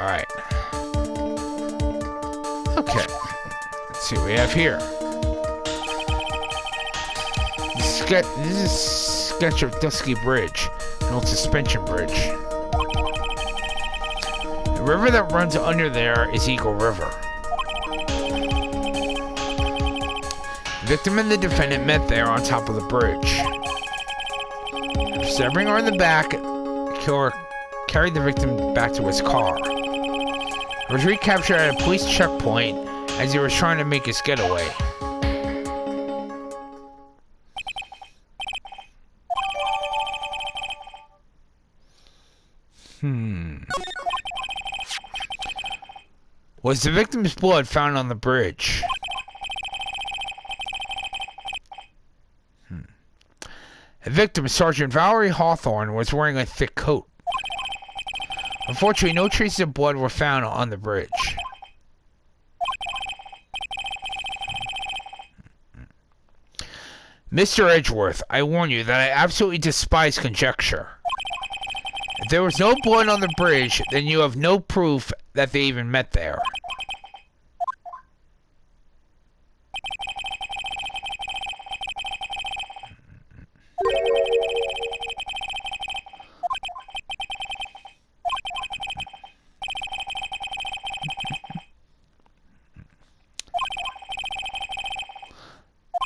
Alright. Okay. Let's see what we have here. This is a sketch of Dusky Bridge, an old suspension bridge. The river that runs under there is Eagle River. The victim and the defendant met there on top of the bridge. After stabbing her in the back, the killer carried the victim back to his car. He was recaptured at a police checkpoint as he was trying to make his getaway. Was the victim's blood found on the bridge? The victim, Sergeant Valerie Hawthorne, was wearing a thick coat. Unfortunately, no traces of blood were found on the bridge. Mr. Edgeworth, I warn you that I absolutely despise conjecture. If there was no blood on the bridge, then you have no proof that they even met there.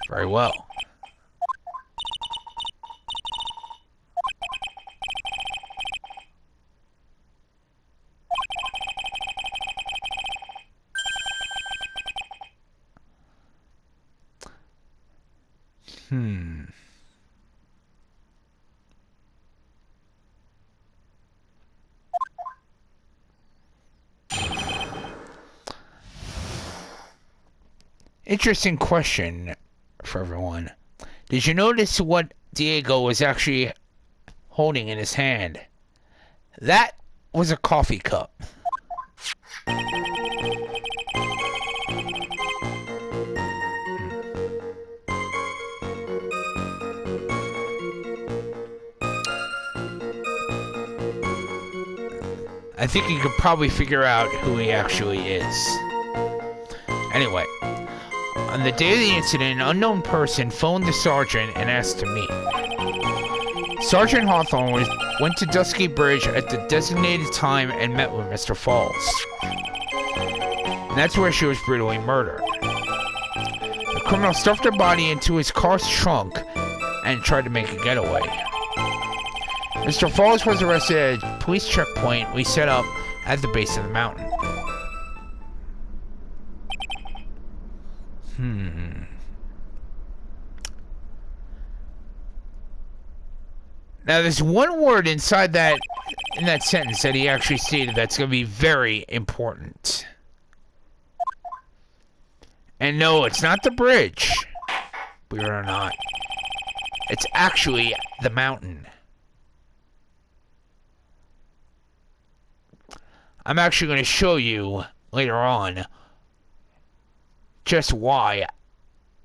Very well. Interesting question for everyone. Did you notice what Diego was actually holding in his hand? That was a coffee cup. I think you could probably figure out who he actually is. Anyway, on the day of the incident, an unknown person phoned the sergeant and asked to meet. Sergeant Hawthorne went to Dusky Bridge at the designated time and met with Mr. Falls. And that's where she was brutally murdered. The criminal stuffed her body into his car's trunk and tried to make a getaway. Mr. Falls was arrested at a police checkpoint we set up at the base of the mountain. Now, there's one word inside that, in that sentence that he actually stated that's going to be very important. And no, it's not the bridge. Believe it or not. It's actually the mountain. I'm actually going to show you later on just why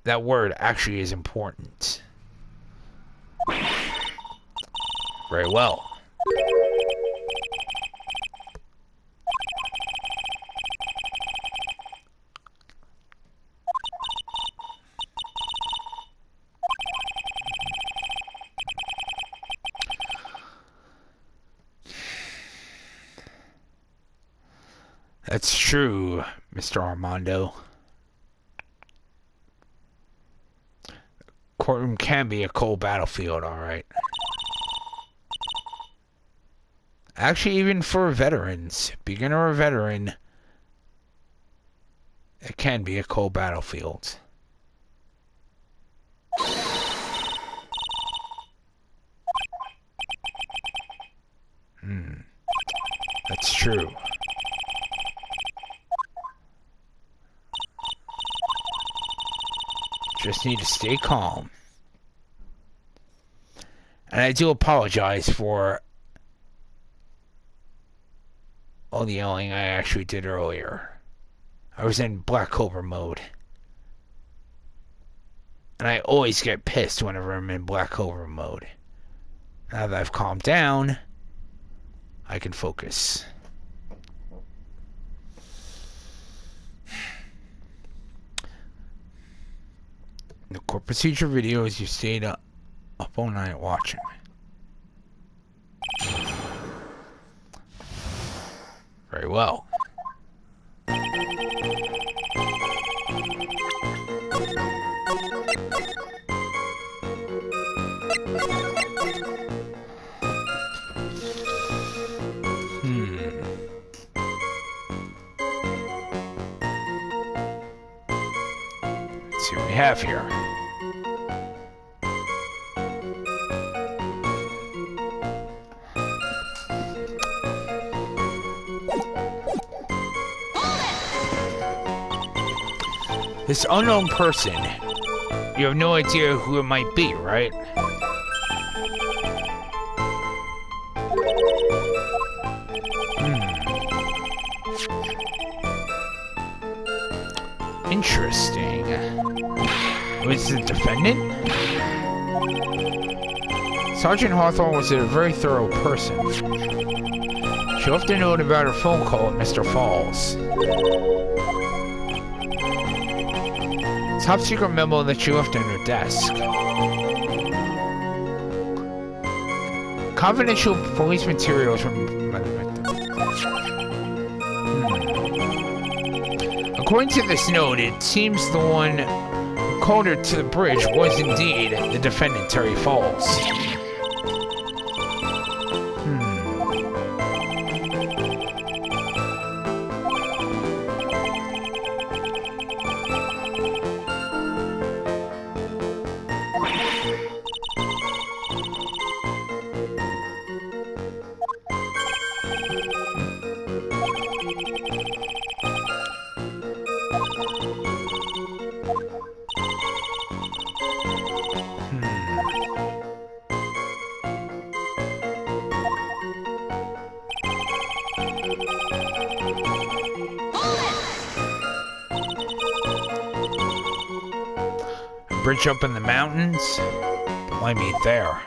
that word actually is important. Very well. That's true, Mr. Armando. Courtroom can be a cold battlefield, alright. Actually, even for veterans, beginner or veteran, it can be a cold battlefield. That's true. Just need to stay calm. And I do apologize for all the yelling I actually did earlier. I was in Black Cobra mode. And I always get pissed whenever I'm in Black Cobra mode. Now that I've calmed down, I can focus. The court procedure videos you stayed up all night watching. Very well. Let's see what we have here. This unknown person, you have no idea who it might be, right? Interesting. Was the defendant? Sergeant Hawthorne was a very thorough person. She often noted about her phone call with Mr. Falls. Top secret memo that she left on her desk. Confidential police materials from the victim. According to this note, it seems the one who called her to the bridge was indeed the defendant, Terry Falls. Bridge up in the mountains? Why meet there?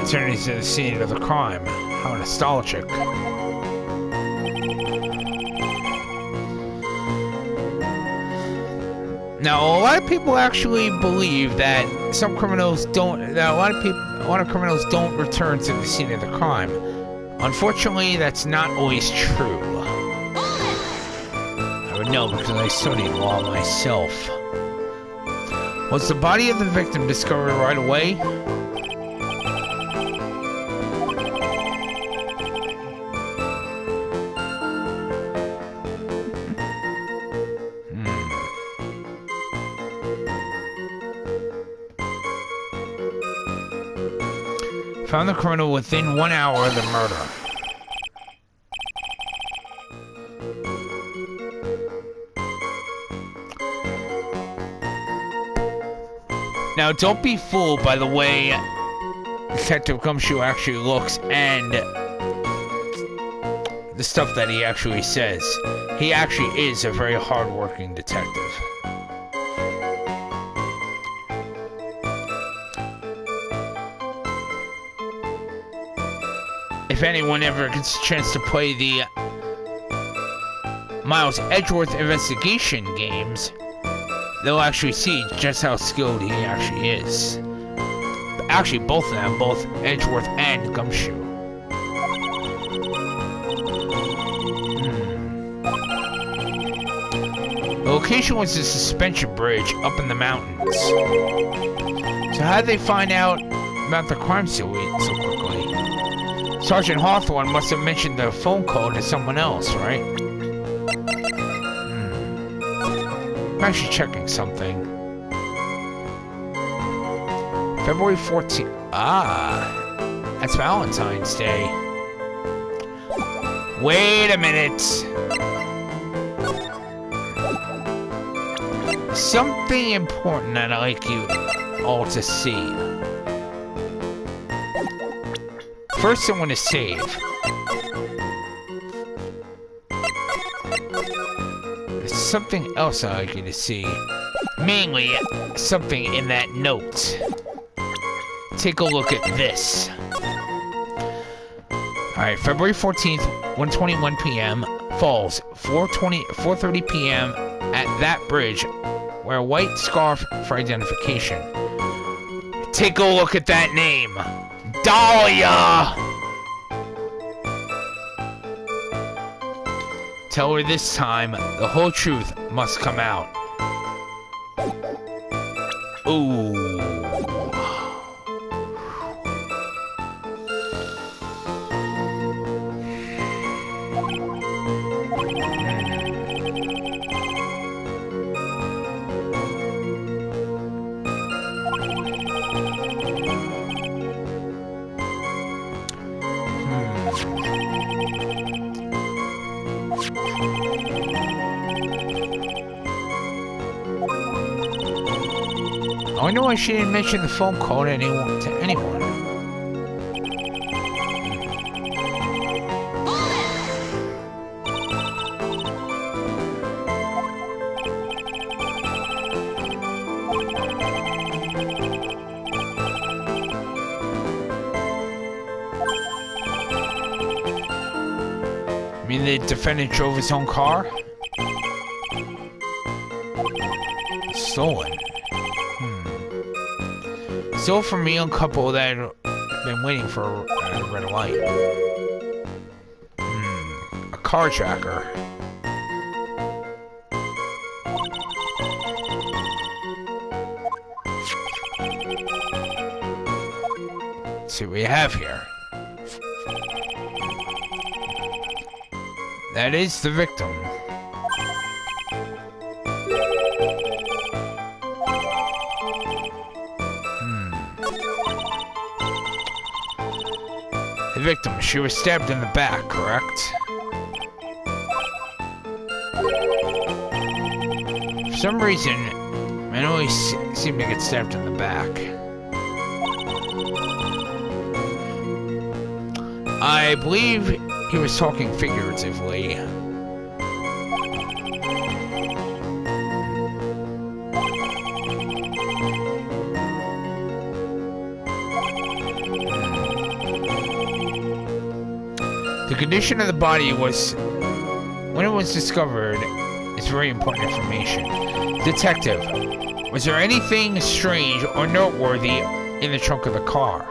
Returning to the scene of the crime. How nostalgic. Now, a lot of people actually believe that a lot of criminals don't return to the scene of the crime. Unfortunately, that's not always true. I would know because I studied law myself. Was the body of the victim discovered right away? Found the criminal within 1 hour of the murder. Now, don't be fooled by the way Detective Gumshoe actually looks and the stuff that he actually says. He actually is a very hard-working detective. If anyone ever gets a chance to play the Miles Edgeworth investigation games, they'll actually see just how skilled he actually is. Actually, both of them, both Edgeworth and Gumshoe. The location was a suspension bridge up in the mountains. So how did they find out about the crime so quickly? Sergeant Hawthorne must have mentioned the phone call to someone else, right? I'm actually checking something. February 14th. Ah, that's Valentine's Day. Wait a minute. Something important that I'd like you all to see. First, I want to save. There's something else I'd like you to see. Mainly, something in that note. Take a look at this. Alright, February 14th, 1:21 p.m. Falls, 4:30 p.m. at that bridge. Wear a white scarf for identification. Take a look at that name. Dahlia! Tell her this time, the whole truth must come out. Ooh. I wonder why she didn't mention the phone call to anyone. I mean, the defendant drove his own car? Stolen. Still from a young couple that had been waiting for a red light. A carjacker. Let's see what we have here. That is the victim. The victim, she was stabbed in the back, correct? For some reason, I always seem to get stabbed in the back. I believe he was talking figuratively. The condition of the body was, when it was discovered, is very important information. Detective, was there anything strange or noteworthy in the trunk of the car?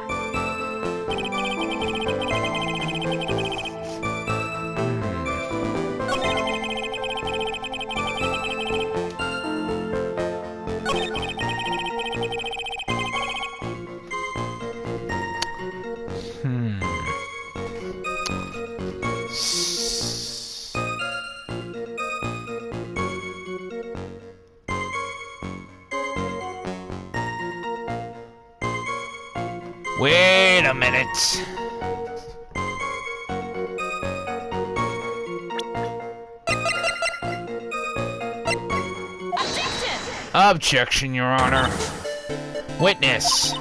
Wait a minute. Objection! Objection, Your Honor. Witness.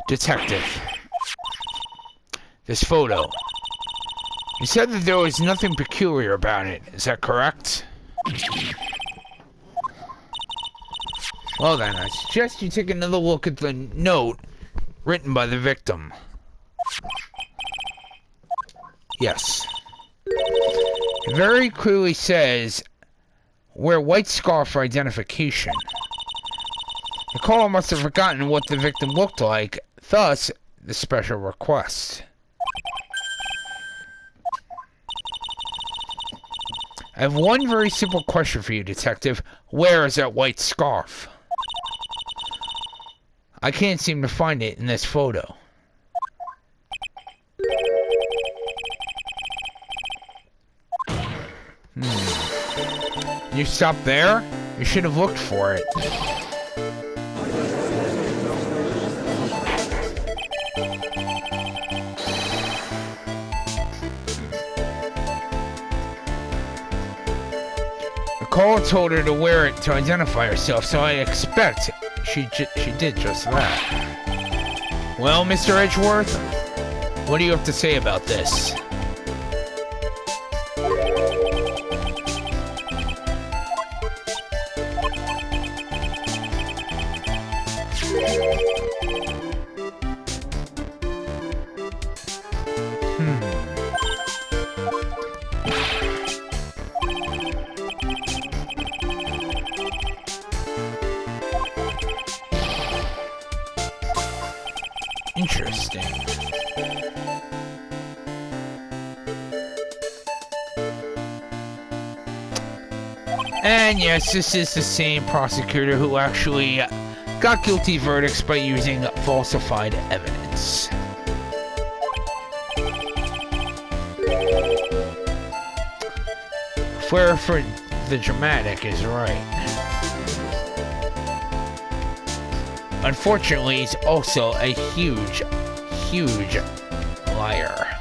Detective. This photo. You said that there was nothing peculiar about it. Is that correct? Well then, I suggest you take another look at the note written by the victim. Yes. It very clearly says, wear white scarf for identification. The caller must have forgotten what the victim looked like, thus the special request. I have one very simple question for you, Detective. Where is that white scarf? I can't seem to find it in this photo. You stopped there? You should have looked for it. The caller told her to wear it to identify herself, so I expect she did just that. Well, Mr. Edgeworth, what do you have to say about this? Interesting. And yes, this is the same prosecutor who actually got guilty verdicts by using falsified evidence. Flair for the dramatic is right. Unfortunately, he's also a huge, huge liar.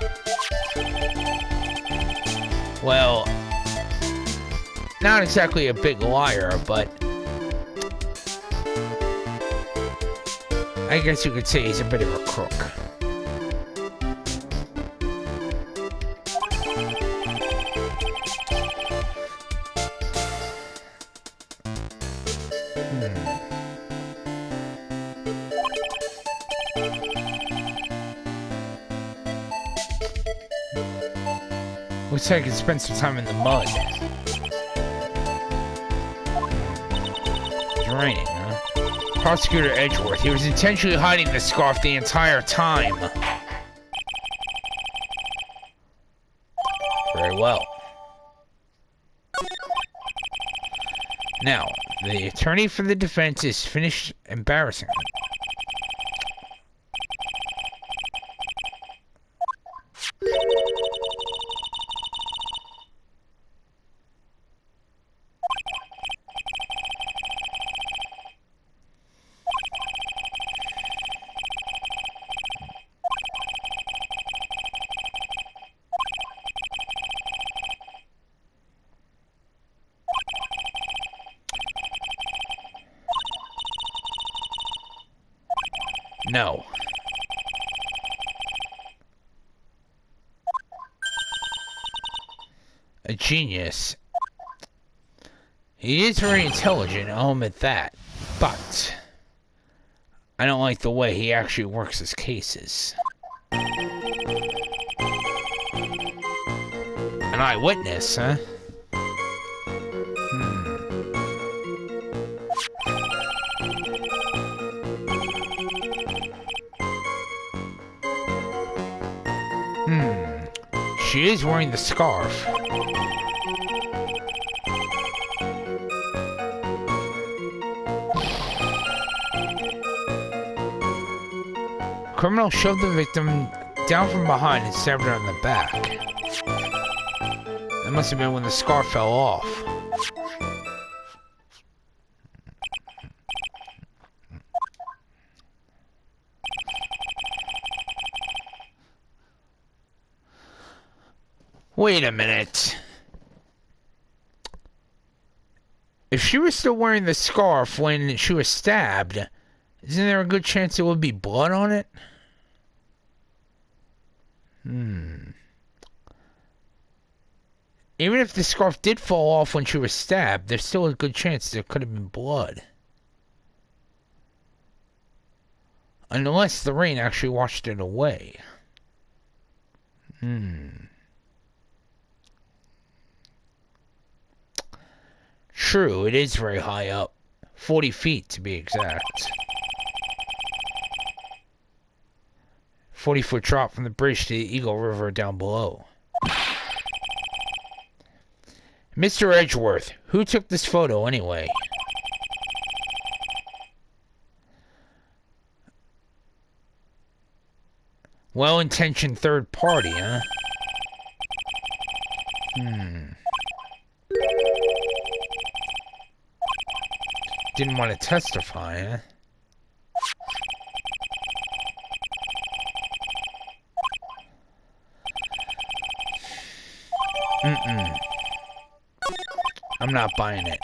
Well, not exactly a big liar, but I guess you could say he's a bit of a crook. Looks like I could spend some time in the mud. It's raining, huh? Prosecutor Edgeworth. He was intentionally hiding the scarf the entire time. Very well. Now, the attorney for the defense is finished embarrassing him. No. A genius. He is very intelligent, I'll admit that. But I don't like the way he actually works his cases. An eyewitness, huh? She is wearing the scarf. Criminal shoved the victim down from behind and stabbed her in the back. That must have been when the scarf fell off. Wait a minute. If she was still wearing the scarf when she was stabbed, isn't there a good chance there would be blood on it? Even if the scarf did fall off when she was stabbed, there's still a good chance there could have been blood. Unless the rain actually washed it away. True, it is very high up. 40 feet to be exact. 40-foot drop from the bridge to the Eagle River down below. It Mr. Edgeworth, who took this photo anyway? Well-intentioned third party, huh? Didn't want to testify, huh? I'm not buying it.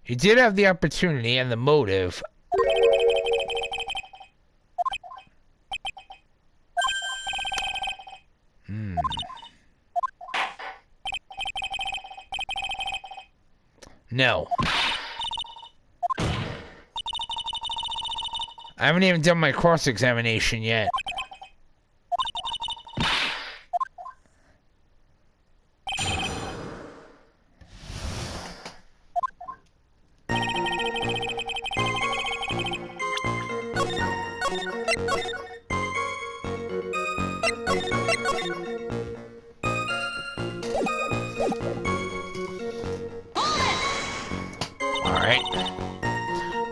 He did have the opportunity and the motive. No. I haven't even done my cross-examination yet.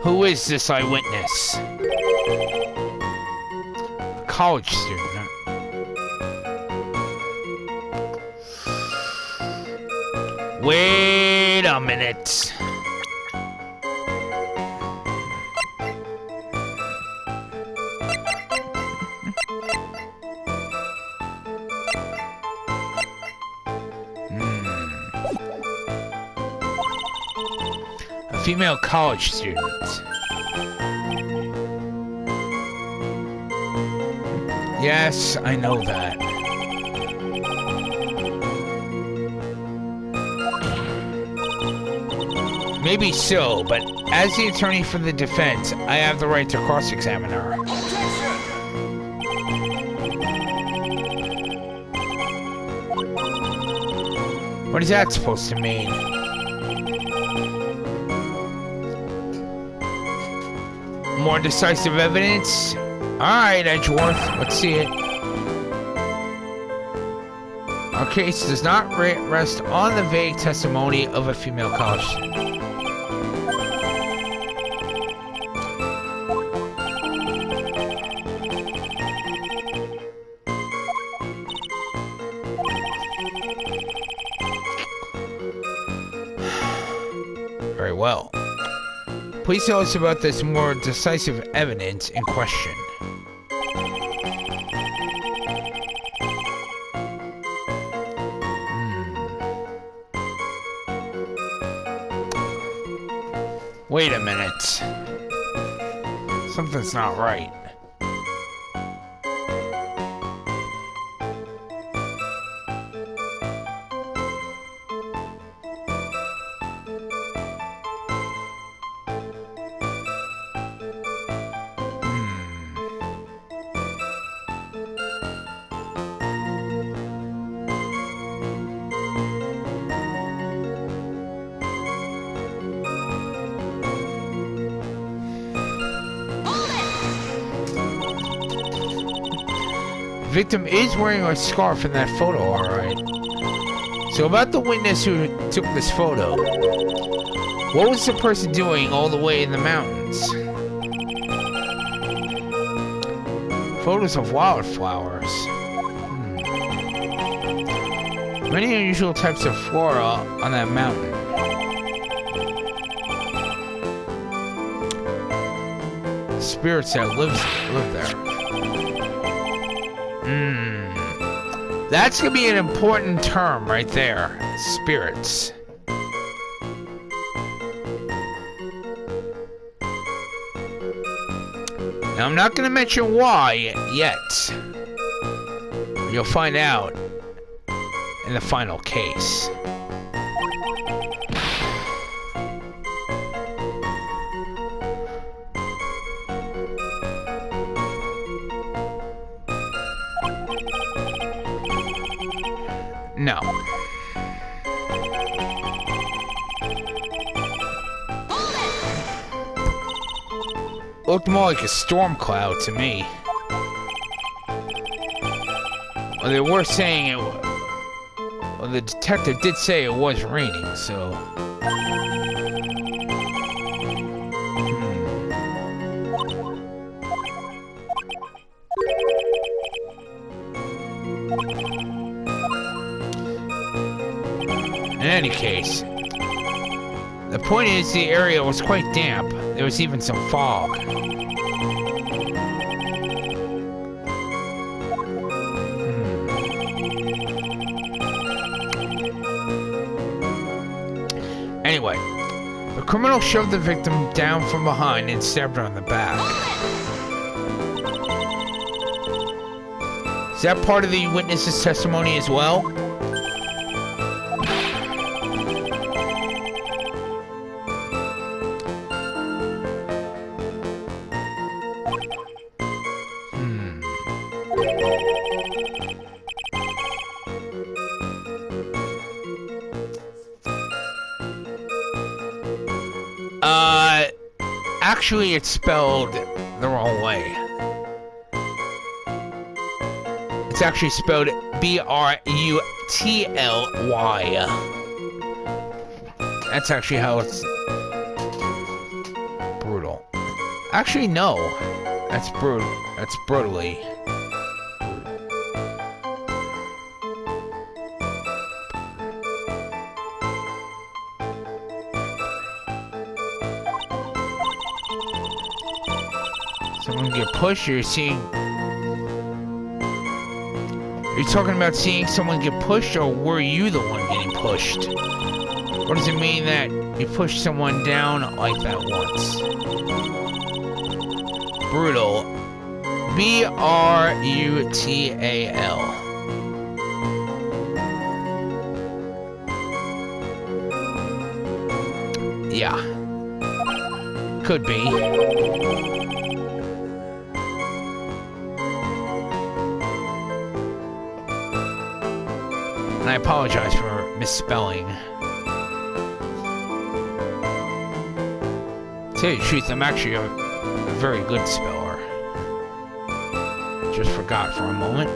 Who is this eyewitness? A college student, huh? Wait a minute. A female college student. Yes, I know that. Maybe so, but as the attorney for the defense, I have the right to cross-examine her. What is that supposed to mean? More decisive evidence? Alright, Edgeworth, let's see it. Our case does not rest on the vague testimony of a female college student. Very well. Please tell us about this more decisive evidence in question. Wait a minute. Something's not right. Victim is wearing a scarf in that photo, alright. So about the witness who took this photo. What was the person doing all the way in the mountains? Photos of wildflowers. Many unusual types of flora on that mountain. Spirits that live there. That's gonna be an important term right there. Spirits. Now I'm not gonna mention why yet. You'll find out in the final case. No. Looked more like a storm cloud to me. Well, they were saying the detective did say it was raining, so... In any case, the point is the area was quite damp. There was even some fog. Anyway, the criminal shoved the victim down from behind and stabbed her on the back. Is that part of the witness's testimony as well? Actually, it's spelled the wrong way. It's actually spelled B-R-U-T-L-Y. That's actually how it's... brutal. Actually, no. That's brutal. That's brutally. Someone get pushed, or you're seeing... Are you talking about seeing someone get pushed, or were you the one getting pushed? What does it mean that you pushed someone down like that once? Brutal. B-R-U-T-A-L. Yeah. Could be. And I apologize for misspelling. To tell you the truth, I'm actually a very good speller. Just forgot for a moment.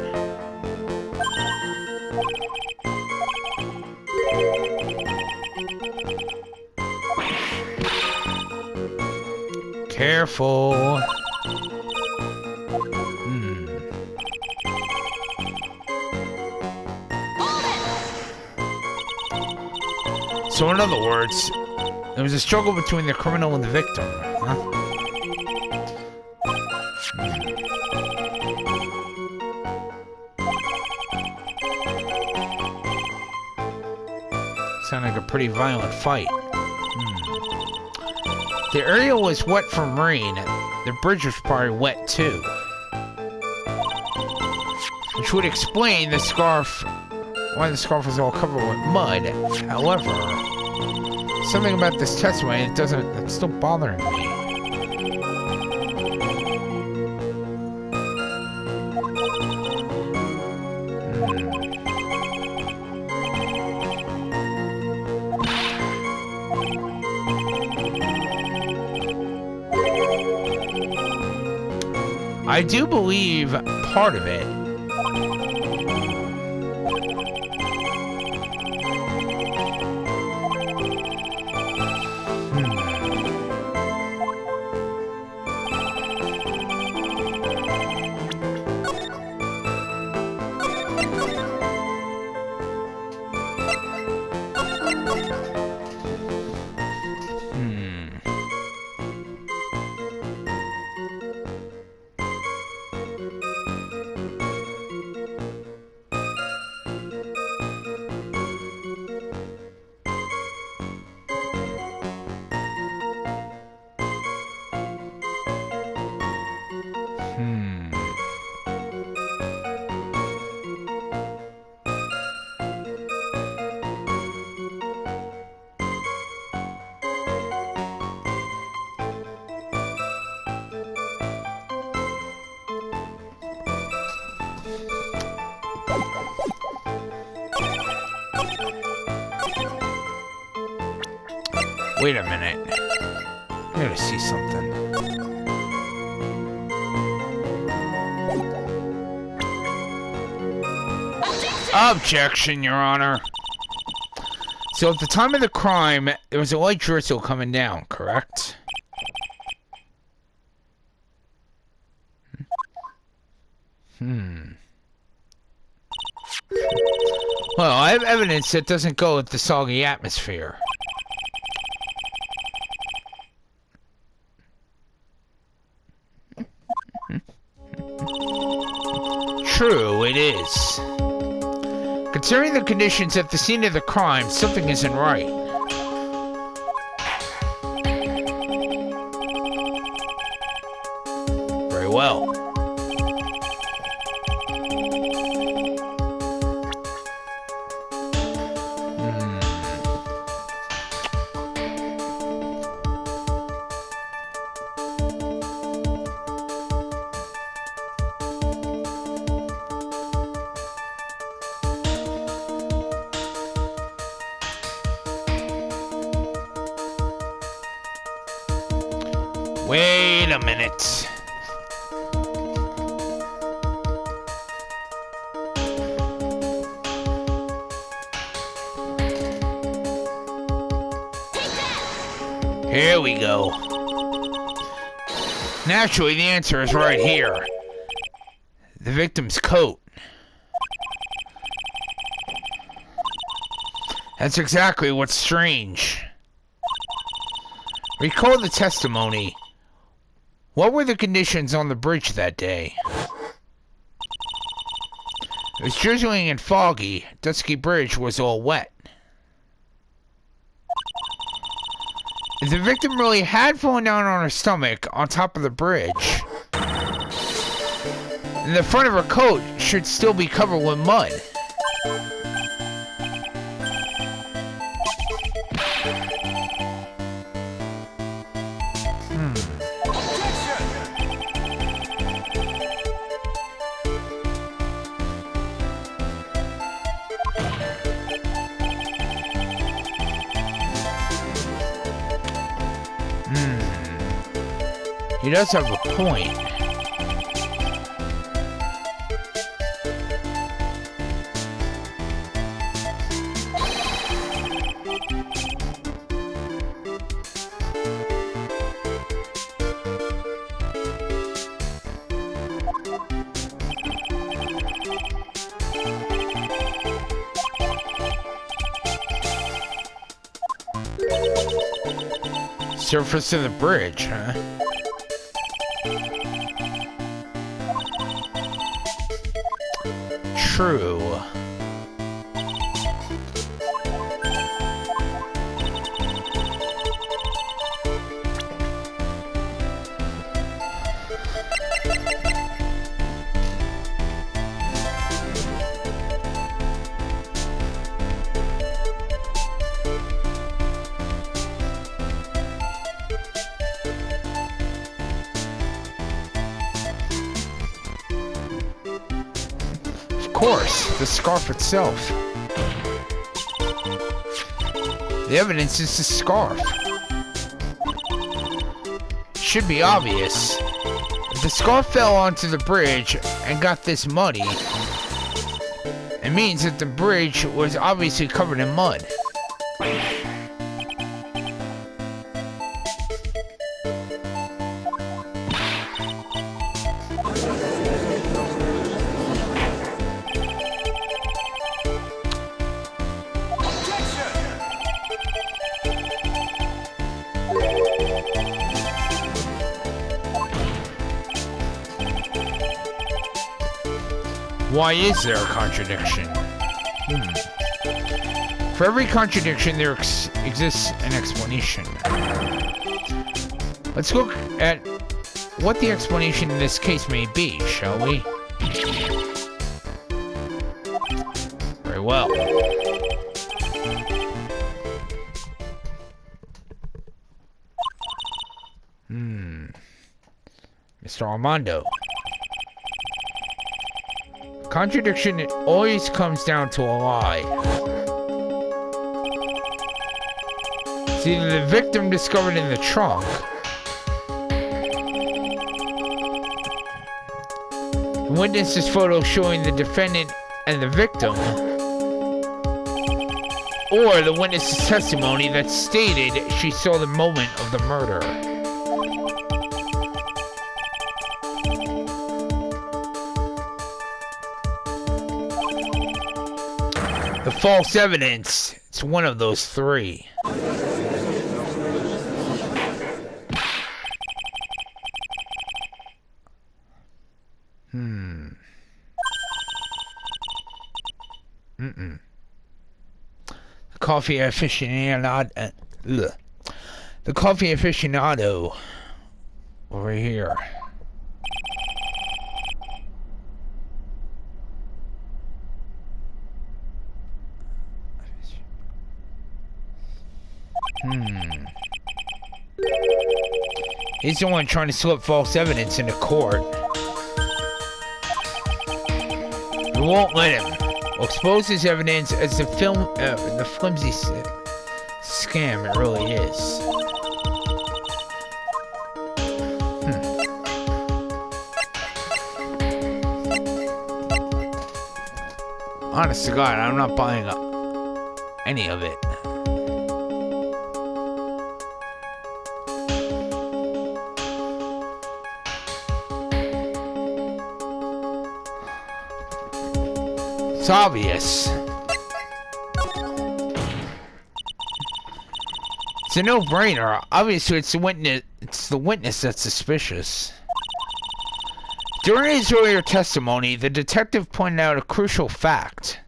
Careful. So in other words, there was a struggle between the criminal and the victim, huh? Sounded like a pretty violent fight. The area was wet from rain. The bridge was probably wet too. Which would explain the scarf, why the scarf was all covered with mud. However, something about this testimony, it's still bothering me. I do believe part of it. Wait a minute. I gotta see something. Objection, Your Honor. So at the time of the crime, there was a light drizzle coming down, correct? Well, I have evidence that doesn't go with the soggy atmosphere. True, it is. Considering the conditions at the scene of the crime, something isn't right. Very well. Wait a minute. Here we go. Naturally, the answer is right here. The victim's coat. That's exactly what's strange. Recall the testimony. What were the conditions on the bridge that day? It was drizzling and foggy. Dusky Bridge was all wet. If the victim really had fallen down on her stomach on top of the bridge, then the front of her coat should still be covered with mud. He does have a point. Surface of the bridge, huh? True. Of course, the scarf itself. The evidence is the scarf. Should be obvious. If the scarf fell onto the bridge and got this muddy, it means that the bridge was obviously covered in mud. Why is there a contradiction? For every contradiction, there exists an explanation. Let's look at what the explanation in this case may be, shall we? Very well. Mr. Armando. Contradiction always comes down to a lie. It's either the victim discovered in the trunk, the witness's photo showing the defendant and the victim, or the witness's testimony that stated she saw the moment of the murder. The false evidence, it's one of those three. The coffee aficionado over here. He's the one trying to slip false evidence into court. We won't let him. We'll expose his evidence as the flimsy scam it really is. Honest to God, I'm not buying any of it. It's obvious. It's a no-brainer. Obviously, it's the witness that's suspicious. During his earlier testimony, the detective pointed out a crucial fact.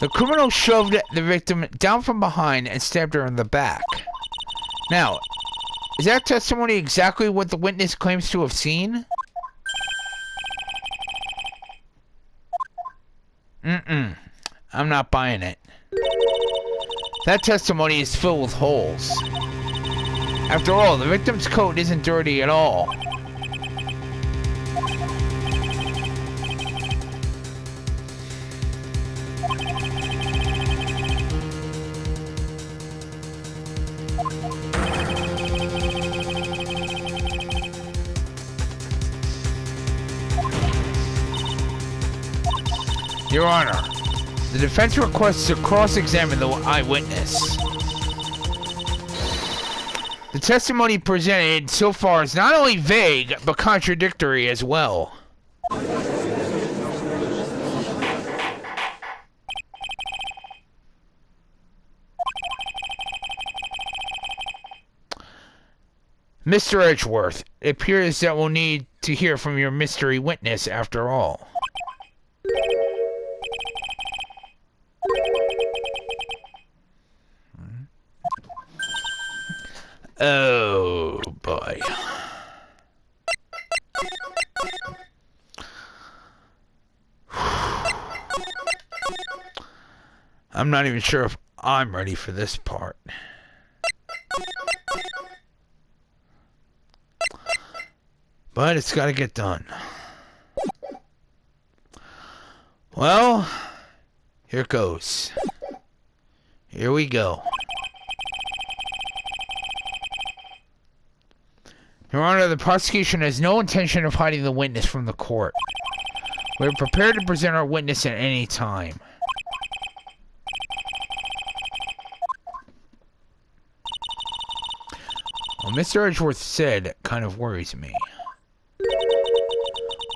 The criminal shoved the victim down from behind and stabbed her in the back. Now, is that testimony exactly what the witness claims to have seen? I'm not buying it. That testimony is filled with holes. After all, the victim's coat isn't dirty at all. Your Honor, the defense requests to cross-examine the eyewitness. The testimony presented so far is not only vague, but contradictory as well. Mr. Edgeworth, it appears that we'll need to hear from your mystery witness after all. Oh, boy. I'm not even sure if I'm ready for this part. But it's got to get done. Well, here goes. Here we go. Your Honor, the prosecution has no intention of hiding the witness from the court. We are prepared to present our witness at any time. What Mr. Edgeworth said kind of worries me.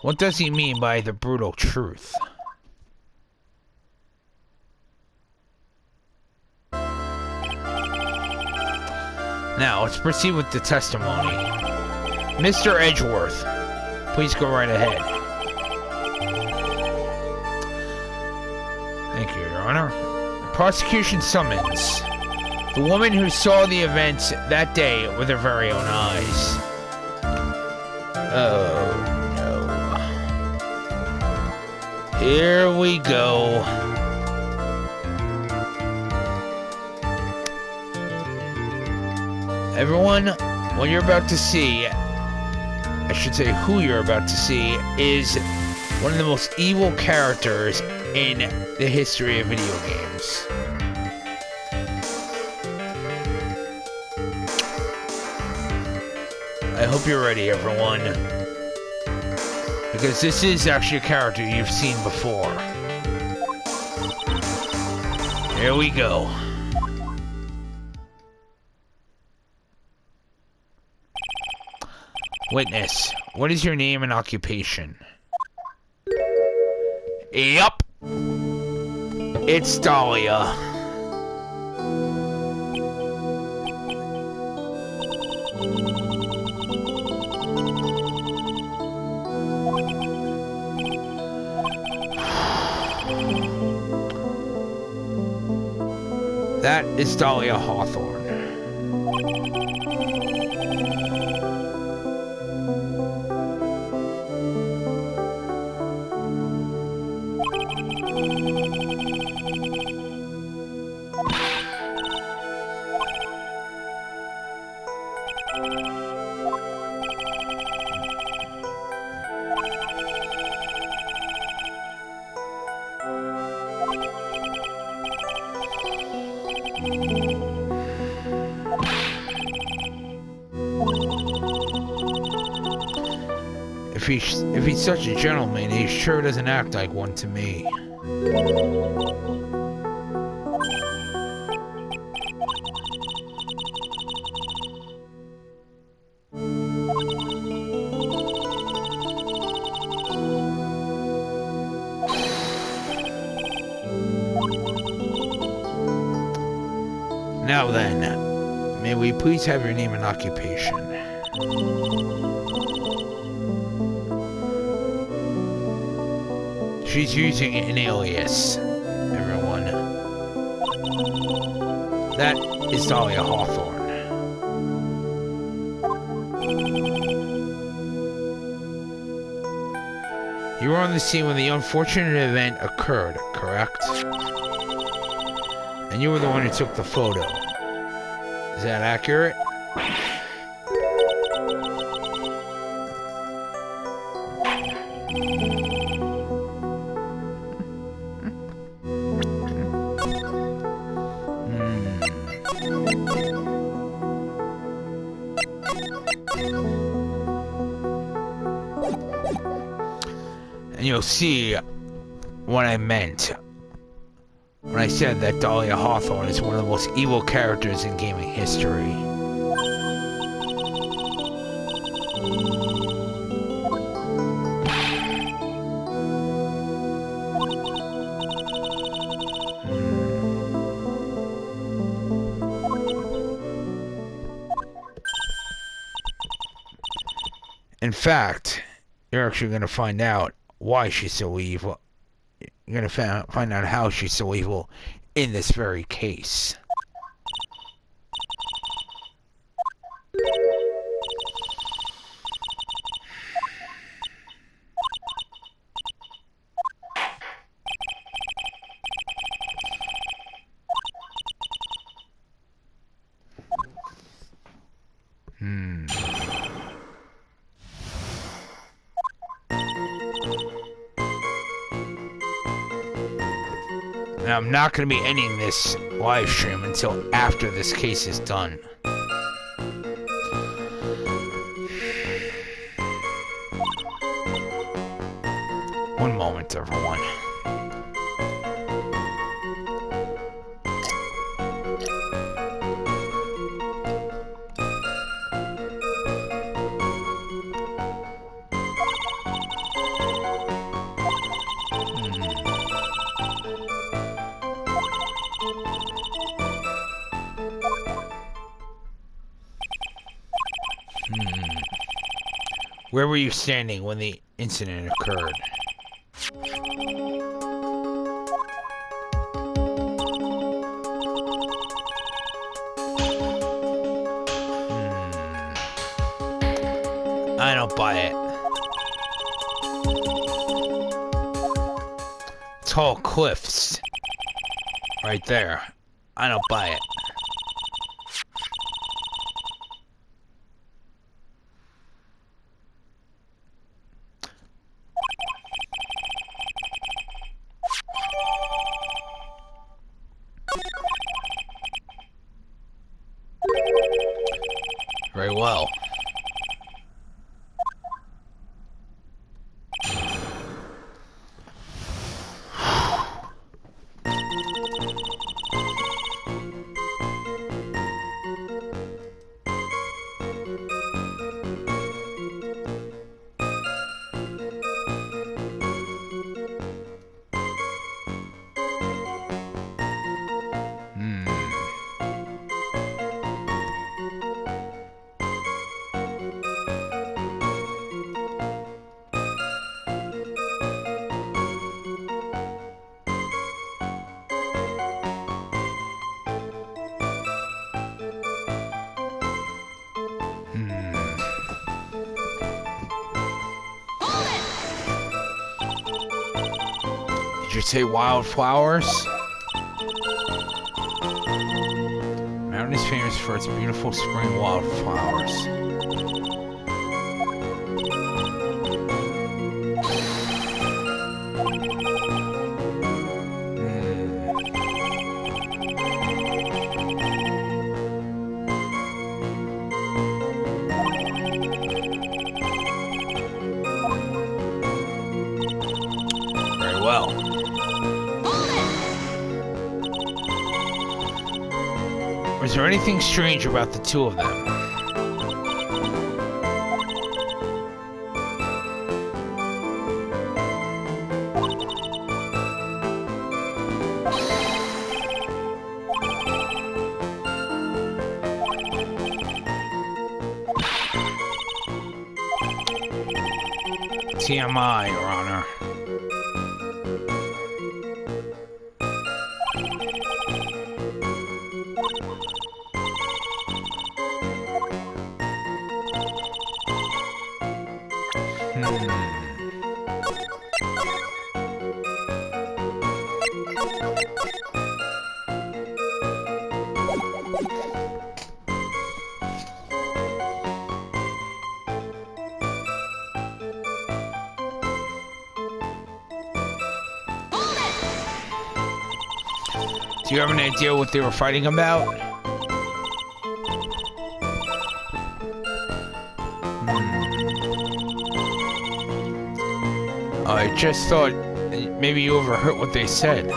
What does he mean by the brutal truth? Now, let's proceed with the testimony. Mr. Edgeworth, please go right ahead. Thank you, Your Honor. The prosecution summons the woman who saw the events that day with her very own eyes. Oh, no. Here we go. Everyone, what you're about to see, I should say who you're about to see, is one of the most evil characters in the history of video games. I hope you're ready, everyone, because this is actually a character you've seen before. Here we go. Witness, what is your name and occupation? Yup. It's Dahlia. That is Dahlia Hawthorne. If he's such a gentleman, he sure doesn't act like one to me. Now then, may we please have your name and occupation? She's using an alias, everyone. That is Dahlia Hawthorne. You were on the scene when the unfortunate event occurred, correct? And you were the one who took the photo. Is that accurate? And you'll see what I meant when I said that Dahlia Hawthorne is one of the most evil characters in gaming history. In fact, you're actually going to find out why she's so evil. You're going to find out how she's so evil in this very case. Now, I'm not going to be ending this live stream until after this case is done. One moment, everyone. Where were you standing when the incident occurred? I don't buy it. Tall cliffs. Right there. I don't buy it. Very well. Should say wildflowers. Mountain is famous for its beautiful spring wildflowers. Very well. Was there anything strange about the two of them? TMI, Your Honor. Do you have an idea what they were fighting about? I just thought maybe you overheard what they said.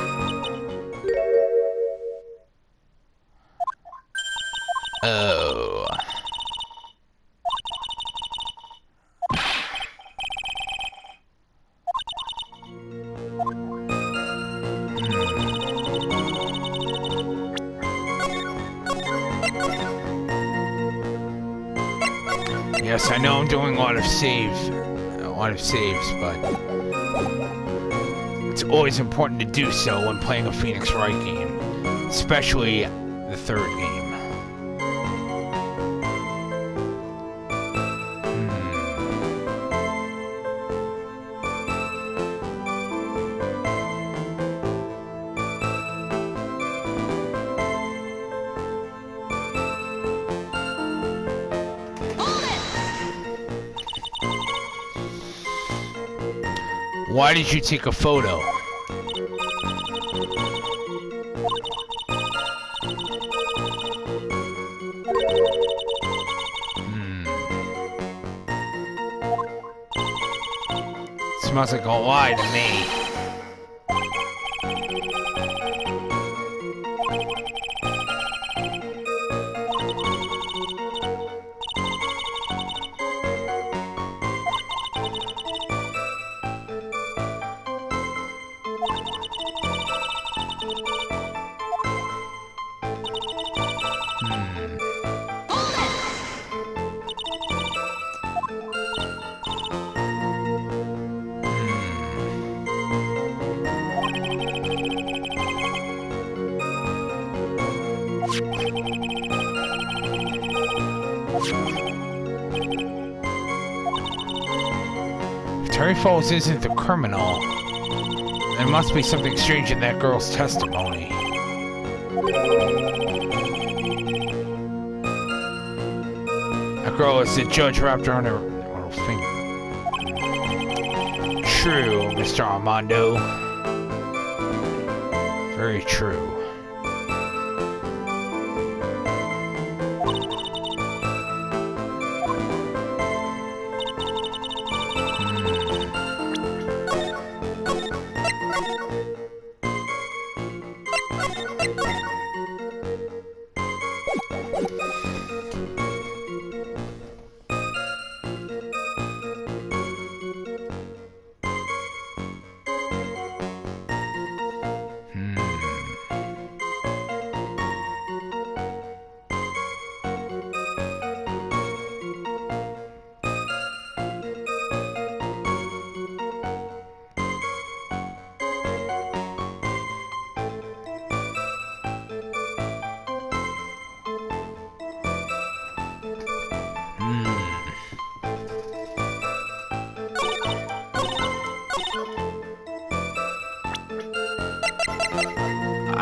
Oh. Yes, I know I'm doing a lot of saves, but it's always important to do so when playing a Phoenix Wright game, especially the third game. Why did you take a photo? Smells like a lie to me. Terry Falls isn't the criminal. There must be something strange in that girl's testimony. That girl is the judge wrapped around her little finger. True, Mr. Armando. Very true.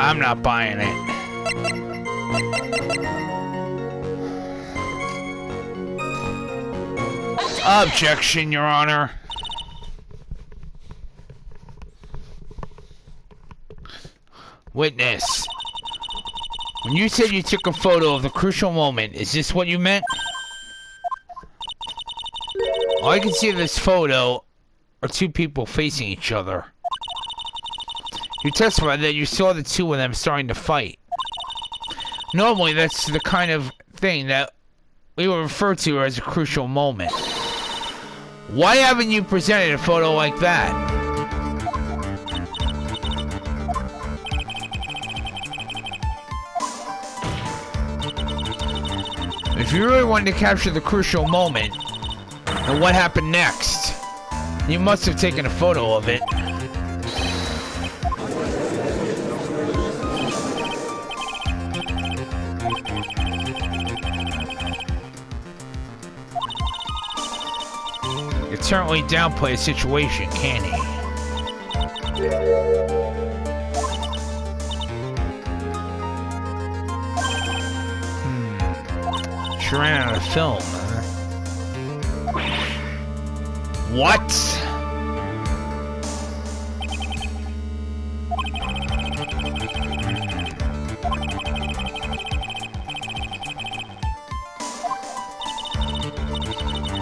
I'm not buying it. Objection, Your Honor. Witness. When you said you took a photo of the crucial moment, is this what you meant? All I can see in this photo are two people facing each other. You testified that you saw the two of them starting to fight. Normally, that's the kind of thing that we would refer to as a crucial moment. Why haven't you presented a photo like that? If you really wanted to capture the crucial moment, and what happened next, you must have taken a photo of it. It certainly downplay a situation, can't he? She ran out of film, huh? What?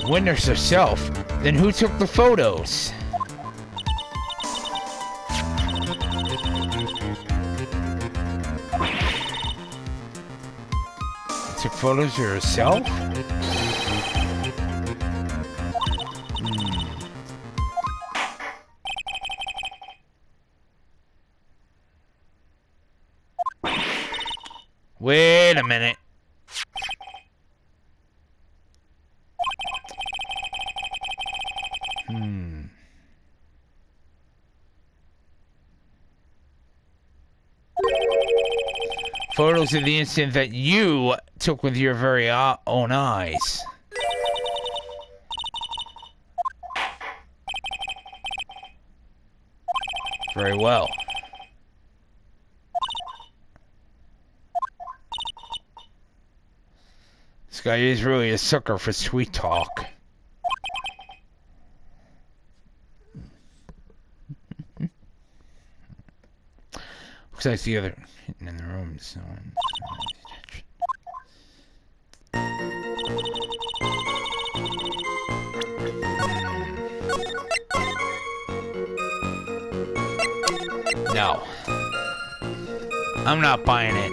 Witness herself? Then who took the photos? Took photos of herself? Wait a minute. Photos of the incident that you took with your very own eyes. Very well. This guy is really a sucker for sweet talk. Looks like the other in the room. So no, I'm not buying it.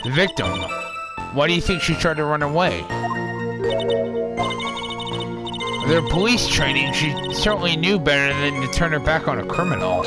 The victim. Why do you think she tried to run away? With her police training, she certainly knew better than to turn her back on a criminal.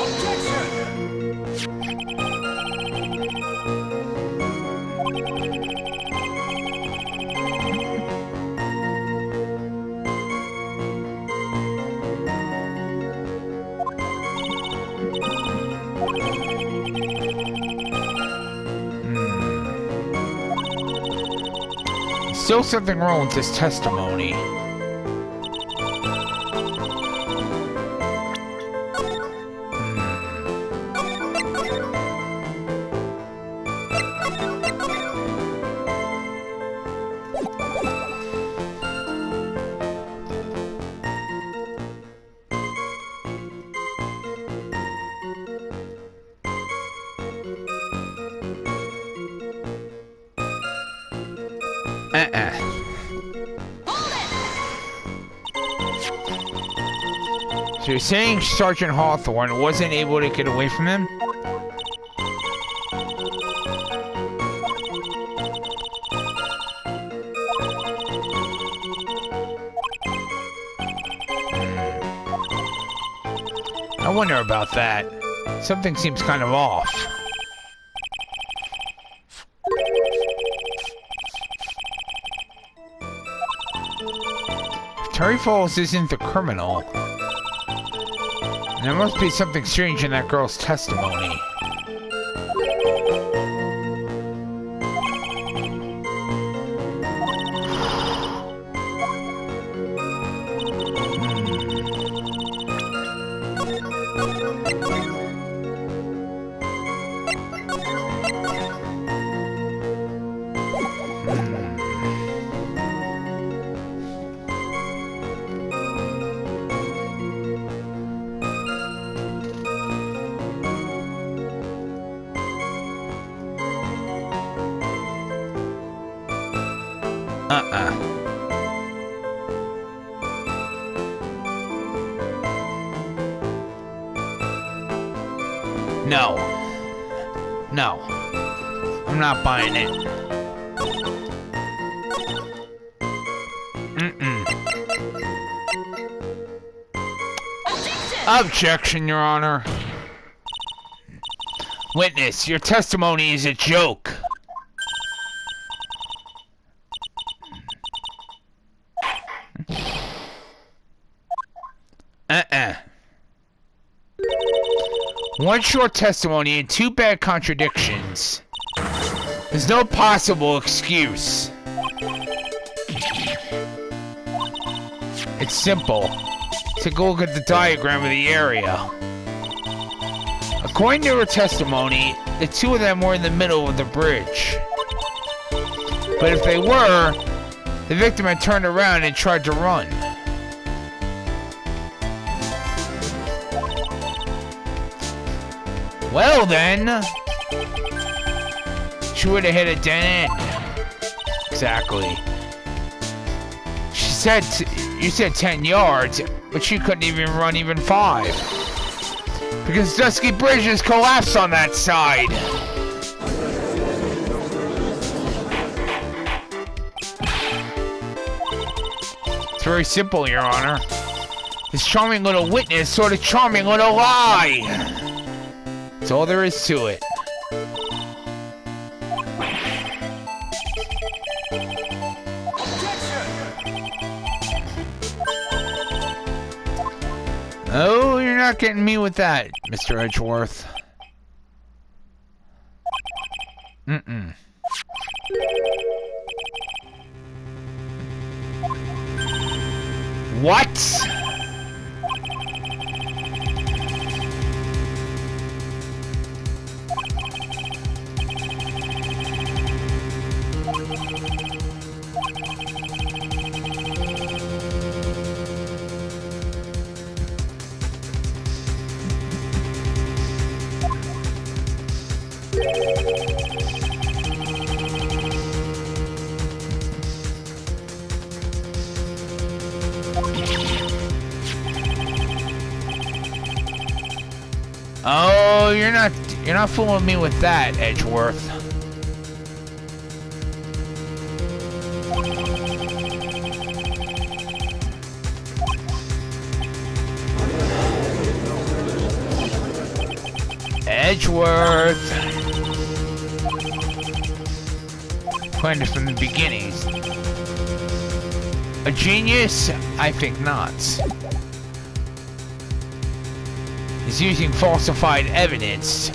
Still something wrong with this testimony. So you're saying Sergeant Hawthorne wasn't able to get away from him? I wonder about that. Something seems kind of off. If Terry Falls isn't the criminal, there must be something strange in that girl's testimony. No. No. I'm not buying it. Objection, Your Honor. Witness, your testimony is a joke. One short testimony and two bad contradictions. There's no possible excuse. It's simple. Take a look at the diagram of the area. According to her testimony, the two of them were in the middle of the bridge. But if they were, the victim had turned around and tried to run. Well then, she would have hit a dead end. Exactly. She said, you said 10 yards, but she couldn't even run even 5. Because Dusky Bridges collapsed on that side. It's very simple, Your Honor. This charming little witness sort of charming little lie. That's all there is to it. Oh, you're not getting me with that, Mr. Edgeworth. What? Oh, you're not fooling me with that, Edgeworth. Edgeworth. Planned it from the beginning. A genius? I think not. He's using falsified evidence